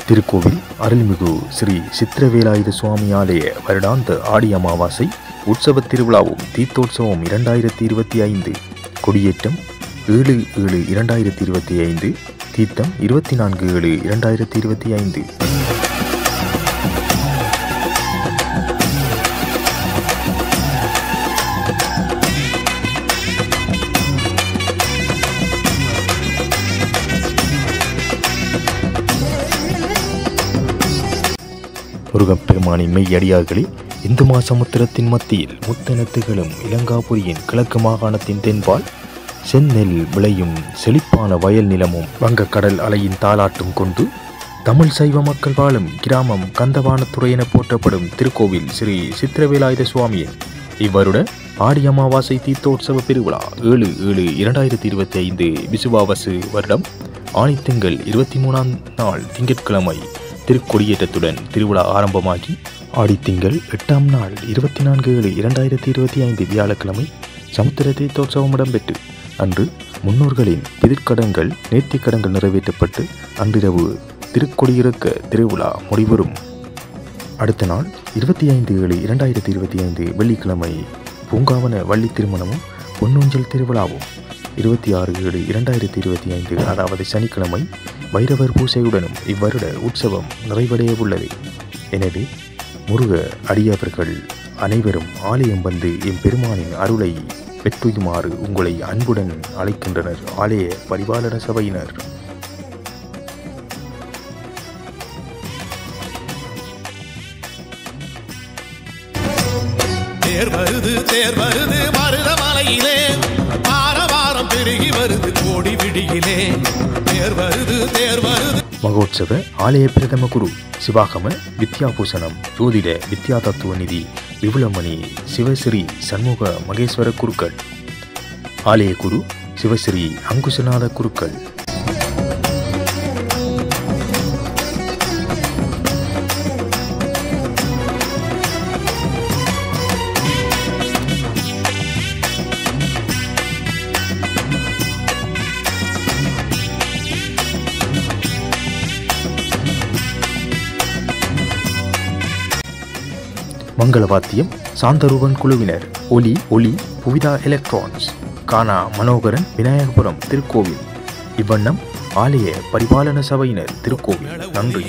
திருக்கோவில் அருள்மிகு ஸ்ரீ சித்திரவேலாயுத சுவாமி ஆலய வருடாந்த ஆடி அமாவாசை உற்சவ திருவிழாவும் தீர்த்தோற்சவம் 2025. கொடியேற்றம் 7/7/2025. தீர்த்தம் 24/7/2025. முருகப்பெருமானின் மெய்யடியார்களே, இந்து மாசமுத்திரத்தின் மத்தியில் முத்தனத்துகளும் இலங்காபுரியின் கிழக்கு மாகாணத்தின் தென்பால் செந்நெல் விளையும் செழிப்பான வயல் நிலமும் வங்கக்கடல் அலையின் தாலாட்டும் கொண்டு தமிழ் சைவ மக்கள் வாழும் கிராமம் கந்தவானத்துறை என போற்றப்படும் திருக்கோவில் ஸ்ரீ சித்திரவேலாயுத சுவாமியின் இவ்வருட ஆடி அமாவாசை தீர்த்தோற்சவ பெருவிழா 7/7/2025 விசுவாவசு வருடம் ஆணித்திங்கள் 23ஆம் நாள் திங்கட்கிழமை திருக்கொடியேற்றத்துடன் திருவிழா ஆரம்பமாகி ஆடித்திங்கள் 8ஆம் நாள் 24/7/2025 வியாழக்கிழமை சமுத்திர தீர்த்தோற்சவம் இடம்பெற்று அன்று முன்னோர்களின் பிதிர்க்கடன்கள் நேர்த்திக்கடன்கள் நிறைவேற்றப்பட்டு அன்றிரவு திருக்கொடியிறக்க திருவிழா முடிவரும். அடுத்த நாள் 25/7/2025 வெள்ளிக்கிழமை பூங்காவன வள்ளி திருமணமும் பொன்னூஞ்சல் திருவிழாவும் 26/7/2025 அதாவது சனிக்கிழமை வைரவர் பூசையுடனும் இவ்வருட உற்சவம் நிறைவடைய உள்ளது. எனவே முருக அடியவர்கள் அனைவரும் ஆலயம் வந்து எம்பெருமானின் அருளை பெற்றுயுமாறு உங்களை அன்புடன் அழைக்கின்றனர் ஆலய பரிபாலன சபையினர். தேர் வருது மருதமலையிலே, ஆரவாரம் பெருகி வருது கோடி விடியிலே. தேர் வருது மகோத்சவ ஆலய பிரதம குரு சிவாகம வித்யாபூஷணம் ஜோதிட வித்யா தத்துவ நிதி விபுலமணி சிவஸ்ரீ சண்முக மகேஸ்வர குருக்கள். ஆலய குரு சிவஸ்ரீ அங்குசநாத குருக்கள். மங்களவாத்தியம் சாந்தரூபன் குழுவினர். ஒலி புவிதா எலக்ட்ரானிக்ஸ். கானா மனோகரன் விநாயகபுரம் திருக்கோவில். இவ்வண்ணம் ஆலய பரிபாலன சபையினர் திருக்கோவில். நன்றி.